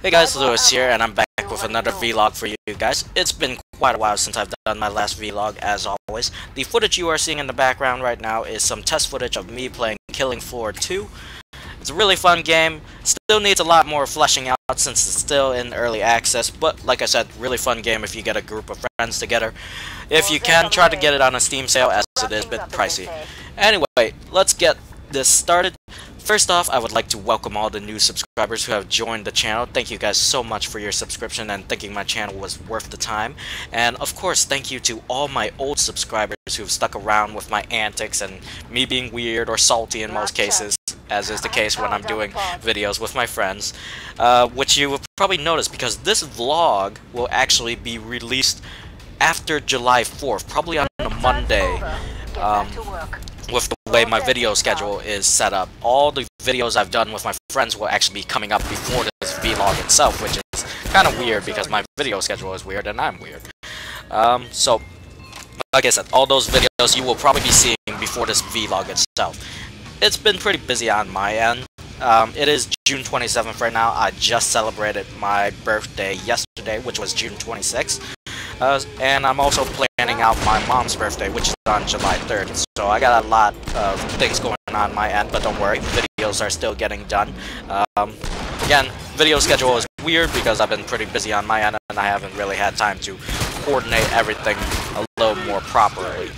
Hey guys, Lewis here, and I'm back with another vlog for you guys. It's been quite a while since I've done my last vlog, as always. The footage you are seeing in the background right now is some test footage of me playing Killing Floor 2. It's a really fun game. Still needs a lot more fleshing out since it's still in early access, but like I said, really fun game if you get a group of friends together. If you can, try to get it on a Steam sale, as it is a bit pricey. Anyway, let's get this started. First off, I would like to welcome all the new subscribers who have joined the channel. Thank you guys so much for your subscription and thinking my channel was worth the time. And of course, thank you to all my old subscribers who've stuck around with my antics and me being weird or salty in most cases, as is the case when I'm doing videos with my friends, which you will probably notice because this vlog will actually be released after July 4th, probably on a Monday. With the way my video schedule is set up, all the videos I've done with my friends will actually be coming up before this vlog itself, which is kind of weird because my video schedule is weird and I'm weird. So, like I said, all those videos you will probably be seeing before this vlog itself. It's been pretty busy on my end. It is June 27th right now. I just celebrated my birthday yesterday, which was June 26th. And I'm also planning out my mom's birthday, which is on July 3rd. So I got a lot of things going on my end, but don't worry, videos are still getting done. Again, video schedule is weird because I've been pretty busy on my end and I haven't really had time to coordinate everything a little more properly.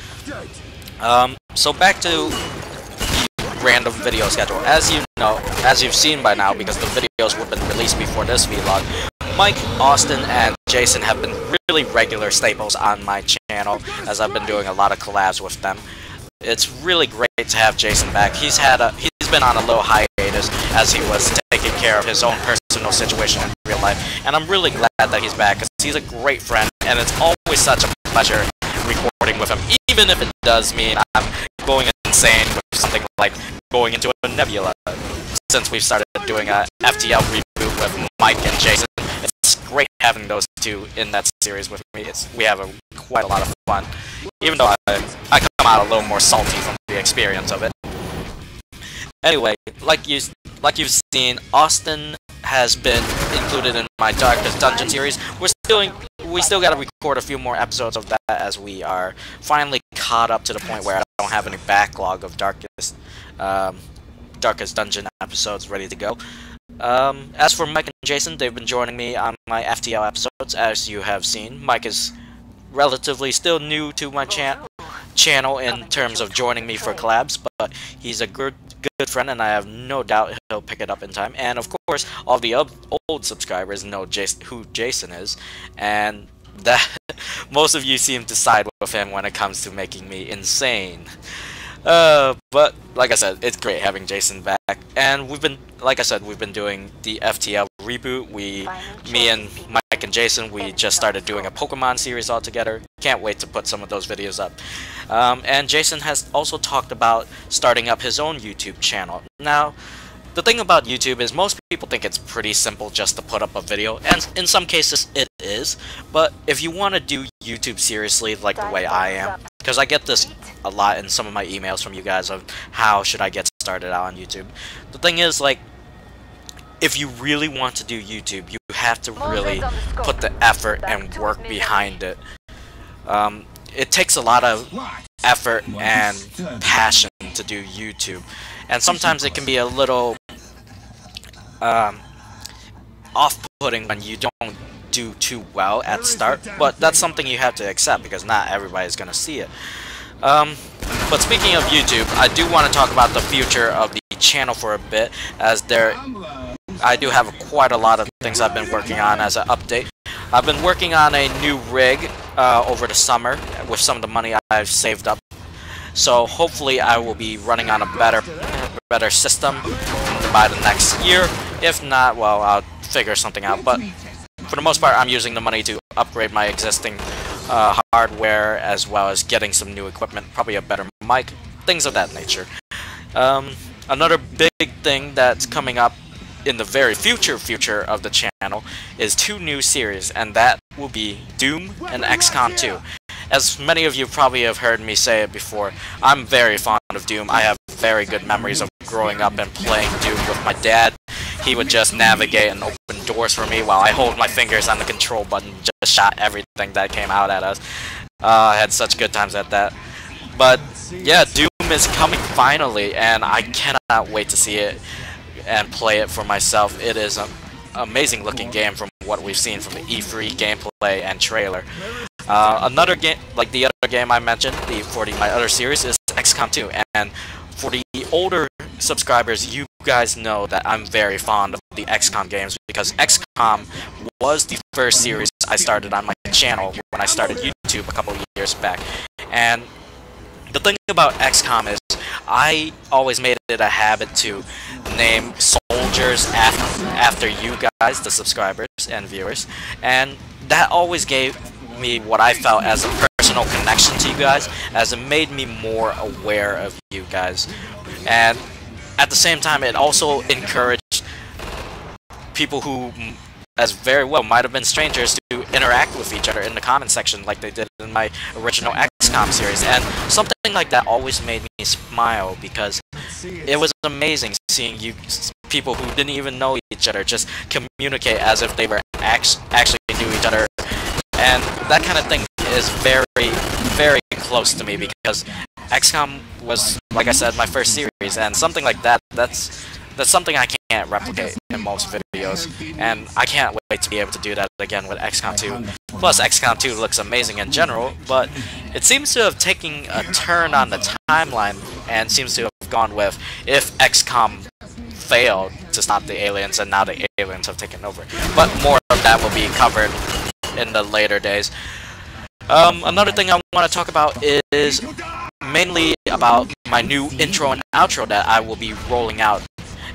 So back to the random video schedule. As you know, as you've seen by now, because the videos would have been released before this vlog, Mike, Austin, and Jason have been really regular staples on my channel, as I've been doing a lot of collabs with them. It's really great to have Jason back. He's been on a little hiatus as he was taking care of his own personal situation in real life, and I'm really glad that he's back because he's a great friend, and it's always such a pleasure recording with him, even if it does mean I'm going insane with something like going into a nebula. Since we've started doing a FTL reboot with Mike and Jason, it's great having those two in that series with me. We have quite a lot of fun, even though I come out a little more salty from the experience of it. Anyway, like you've seen, Austin has been included in my Darkest Dungeon series. We still got to record a few more episodes of that, as we are finally caught up to the point where I don't have any backlog of Darkest Dungeon episodes ready to go. As for Mike and Jason, they've been joining me on my FTL episodes, as you have seen. Mike is relatively still new to my channel in terms of joining me for collabs, but he's a good friend, and I have no doubt he'll pick it up in time. And of course, all the old subscribers know who Jason is, and that most of you seem to side with him when it comes to making me insane. But like I said, it's great having Jason back, and we've been doing the FTL reboot. Me and Mike and Jason, we just started doing a Pokemon series all together. Can't wait to put some of those videos up. And Jason has also talked about starting up his own YouTube channel. Now, the thing about YouTube is most people think it's pretty simple just to put up a video, and in some cases it is, but if you want to do YouTube seriously like the way I am, because I get this a lot in some of my emails from you guys of how should I get started out on YouTube. The thing is, like, if you really want to do YouTube, you have to really put the effort and work behind it. It takes a lot of effort and passion to do YouTube, and sometimes it can be a little off-putting when you don't do too well at the start, but that's something you have to accept because not everybody's gonna see it. But speaking of YouTube, I do want to talk about the future of the channel for a bit, as I do have quite a lot of things I've been working on as an update. I've been working on a new rig over the summer with some of the money I've saved up. So hopefully I will be running on a better system by the next year. If not, well, I'll figure something out. But for the most part, I'm using the money to upgrade my existing hardware, as well as getting some new equipment, probably a better mic, things of that nature. Another big thing that's coming up in the very future of the channel is 2 new series, and that will be Doom and XCOM 2. As many of you probably have heard me say it before, I'm very fond of Doom. I have very good memories of growing up and playing Doom with my dad. He would just navigate an open doors for me while I hold my fingers on the control button, just shot everything that came out at us. I had such good times at that. But yeah, Doom is coming finally, and I cannot wait to see it and play it for myself. It is an amazing looking game from what we've seen from the E3 gameplay and trailer. Another game, like the other game I mentioned, for my other series, is XCOM 2, and for the older subscribers, you guys know that I'm very fond of the XCOM games because XCOM was the first series I started on my channel when I started YouTube a couple years back. And the thing about XCOM is I always made it a habit to name soldiers after you guys, the subscribers and viewers, and that always gave me what I felt as a personal connection to you guys, as it made me more aware of you guys. And at the same time, it also encouraged people who, as very well, might have been strangers to interact with each other in the comment section like they did in my original XCOM series. And something like that always made me smile because it was amazing seeing people who didn't even know each other just communicate as if they were actually knew each other. And that kind of thing is very, very close to me because XCOM was, like I said, my first series, and something like that, that's something I can't replicate in most videos, and I can't wait to be able to do that again with XCOM 2. Plus, XCOM 2 looks amazing in general, but it seems to have taken a turn on the timeline and seems to have gone with if XCOM failed to stop the aliens and now the aliens have taken over. But more of that will be covered in the later days. Another thing I want to talk about is mainly about my new intro and outro that I will be rolling out.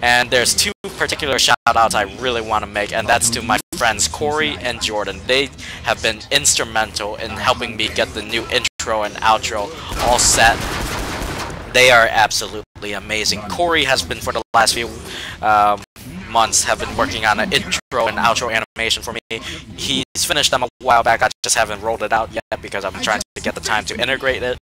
And there's two particular shout-outs I really want to make, and that's to my friends Cory and Jordan. They have been instrumental in helping me get the new intro and outro all set. They are absolutely amazing. Cory has been, for the last few months, have been working on an intro and outro animation for me. He's finished them a while back. I just haven't rolled it out yet because I'm trying to get the time to integrate it.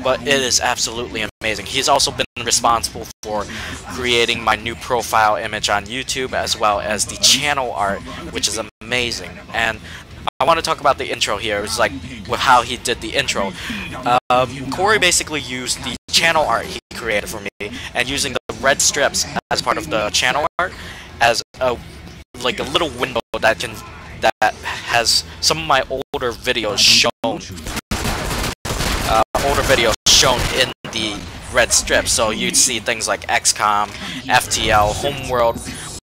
But it is absolutely amazing. He's also been responsible for creating my new profile image on YouTube as well as the channel art, which is amazing. And I want to talk about the intro here. It's like with how he did the intro. Cory basically used the channel art he created for me and using the red strips as part of the channel art as a little window that has some of my older videos shown in the red strip. So you'd see things like XCOM, FTL, Homeworld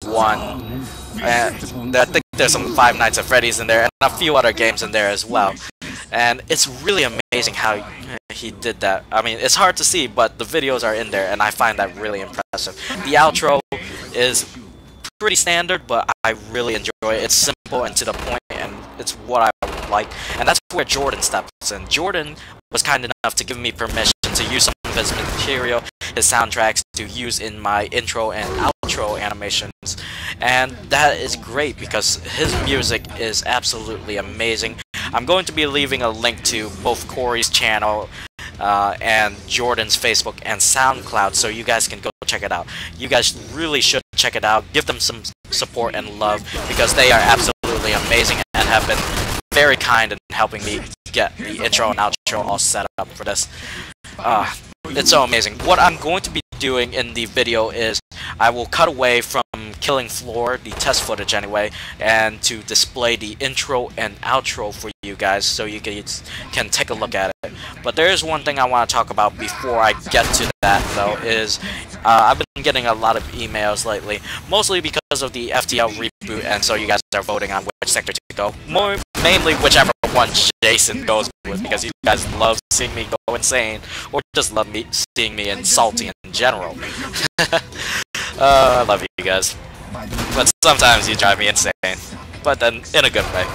1, and I think there's some Five Nights at Freddy's in there, and a few other games in there as well. And it's really amazing how he did that. I mean, it's hard to see, but the videos are in there, and I find that really impressive. The outro is pretty standard, but I really enjoy it. It's simple and to the point, and it's what I like. And that's where Jordan steps in. Jordan was kind enough to give me permission to use some of his material, his soundtracks, to use in my intro and outro animations. And that is great because his music is absolutely amazing. I'm going to be leaving a link to both Cory's channel and Jordan's Facebook and SoundCloud, so you guys can go check it out. You guys really should check it out. Give them some support and love because they are absolutely amazing and have been very kind in helping me get the intro and outro all set up for this. It's so amazing. What I'm going to be doing in the video is I will cut away from killing floor, the test footage anyway, and to display the intro and outro for you guys so you can take a look at it. But there is one thing I want to talk about before I get to that, though, is I've been getting a lot of emails lately, mostly because of the FTL reboot, and so you guys are voting on which sector to go. Mainly whichever one Jason goes with, because you guys love seeing me go insane, or just love seeing me insulting in general. I love you guys, but sometimes you drive me insane, but then in a good way.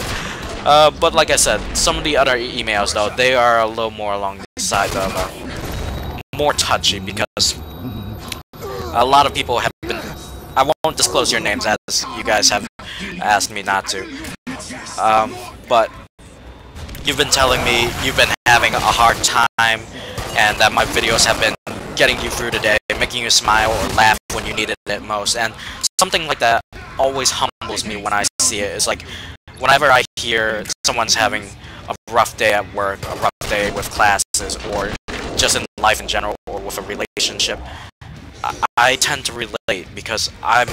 But like I said, some of the other emails, though, they are a little more along the side of more touchy, because a lot of people have been, I won't disclose your names as you guys have asked me not to, but you've been telling me you've been having a hard time and that my videos have been getting you through the day, making you smile or laugh when you needed it most, and something like that always humbles humbles me when I see it. It's like, whenever I hear someone's having a rough day at work, a rough day with classes, or just in life in general, or with a relationship, I tend to relate because I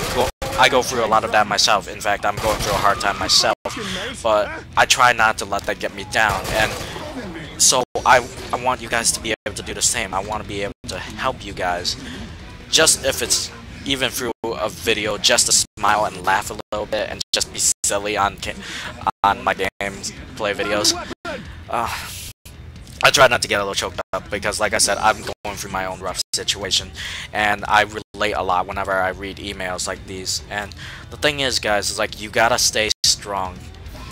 go through a lot of that myself. In fact, I'm going through a hard time myself, but I try not to let that get me down. And so I want you guys to be able to do the same. I want to be able to help you guys, just if it's even through a video, just to smile and laugh a little bit and just be silly on my games play videos. I try not to get a little choked up because, like I said, I'm going through my own rough situation, and I relate a lot whenever I read emails like these. And the thing is, guys, is like, you gotta stay strong.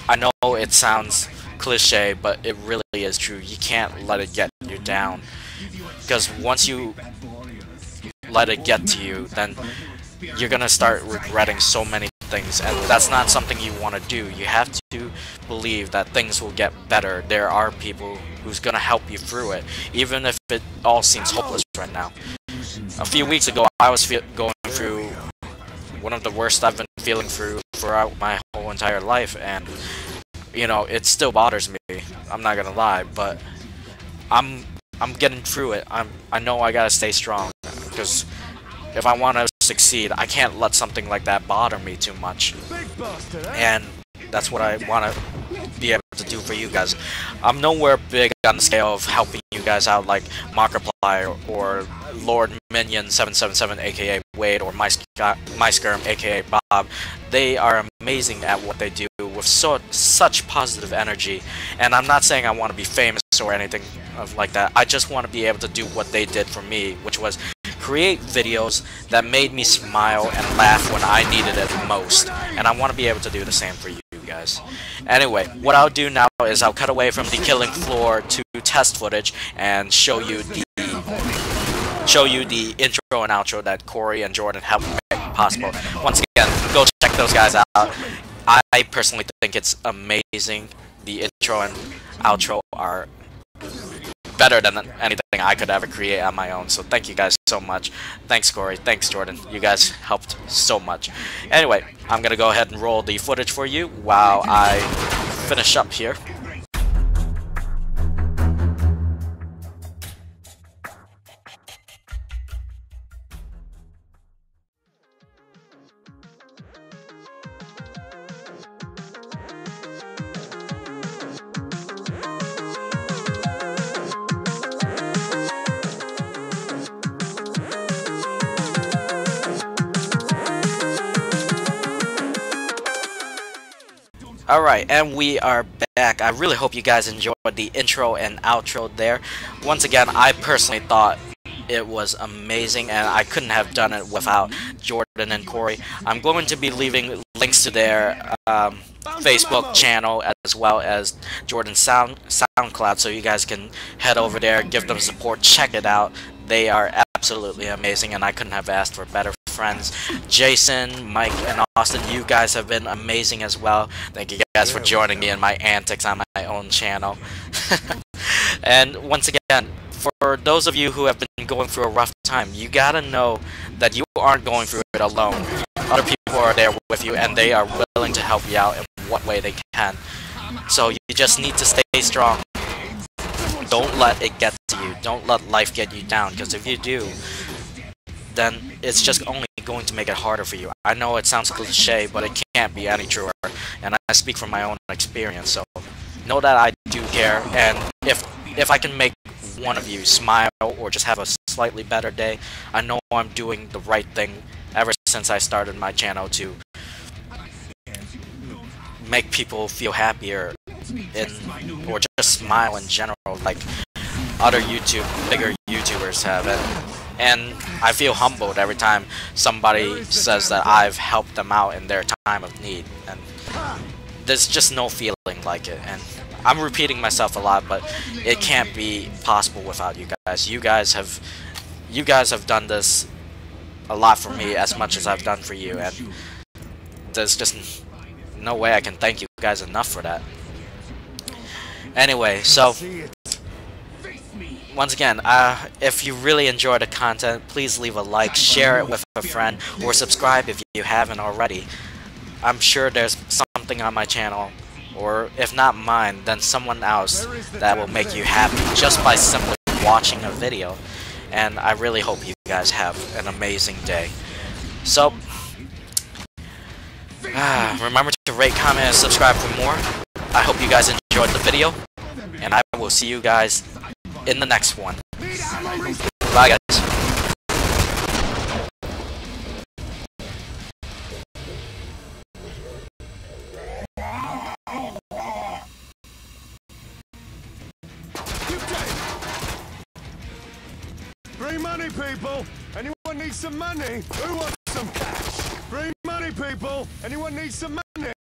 I know it sounds cliche, but it really is true. You can't let it get you down, because once you let it get to you, then you're gonna start regretting so many things, and that's not something you want to do. You have to believe that things will get better. There are people who's gonna help you through it, even if it all seems hopeless right now. A few weeks ago, I was going through one of the worst I've been feeling through throughout my whole entire life, and you know, it still bothers me. I'm not gonna lie, but I'm getting through it. I know I gotta stay strong, because if I want to succeed, I can't let something like that bother me too much. And that's what I want to be able to do for you guys. I'm nowhere big on the scale of helping you guys out like Markiplier or Lord Minion 777 aka Wade or MySkirm aka Bob. They are amazing at what they do with such positive energy, and I'm not saying I want to be famous or anything like that. I just want to be able to do what they did for me, which was create videos that made me smile and laugh when I needed it most, and I want to be able to do the same for you guys. Anyway, what I'll do now is I'll cut away from the killing floor to test footage and show you the intro and outro that Cory and Jordan helped make possible. Once again, go check those guys out. I personally think it's amazing. The intro and outro are better than anything I could ever create on my own, so thank you guys so much. Thanks Cory, thanks Jordan, you guys helped so much. Anyway, I'm gonna go ahead and roll the footage for you while I finish up here. Alright, and we are back. I really hope you guys enjoyed the intro and outro there. Once again, I personally thought it was amazing, and I couldn't have done it without Jordan and Cory. I'm going to be leaving links to their Facebook channel as well as Jordan's SoundCloud, so you guys can head over there, give them support, check it out. They are absolutely amazing, and I couldn't have asked for better friends. Jason, Mike, and Austin, you guys have been amazing as well. Thank you guys for joining me in my antics on my own channel. And once again, for those of you who have been going through a rough time, you gotta know that you aren't going through it alone. Other people are there with you, and they are willing to help you out in what way they can. So you just need to stay strong. Don't let it get to you. Don't let life get you down, because if you do, then it's just only going to make it harder for you. I know it sounds cliche, but it can't be any truer, and I speak from my own experience, so know that I do care, and if I can make one of you smile or just have a slightly better day, I know I'm doing the right thing ever since I started my channel to make people feel happier or just smile in general, like other bigger YouTubers have it. And I feel humbled every time somebody says that I've helped them out in their time of need, and there's just no feeling like it. And I'm repeating myself a lot, but it can't be possible without you guys. You guys have done this a lot for me as much as I've done for you, and there's just no way I can thank you guys enough for that. Anyway, so once again, if you really enjoy the content, please leave a like, share it with a friend, or subscribe if you haven't already. I'm sure there's something on my channel, or if not mine, then someone else that will make you happy just by simply watching a video. And I really hope you guys have an amazing day. So, remember to rate, comment, and subscribe for more. I hope you guys enjoyed the video, and I will see you guys in the next one. Bye, guys. Free money, people! Anyone need some money? Who wants some cash? Free money, people! Anyone need some money?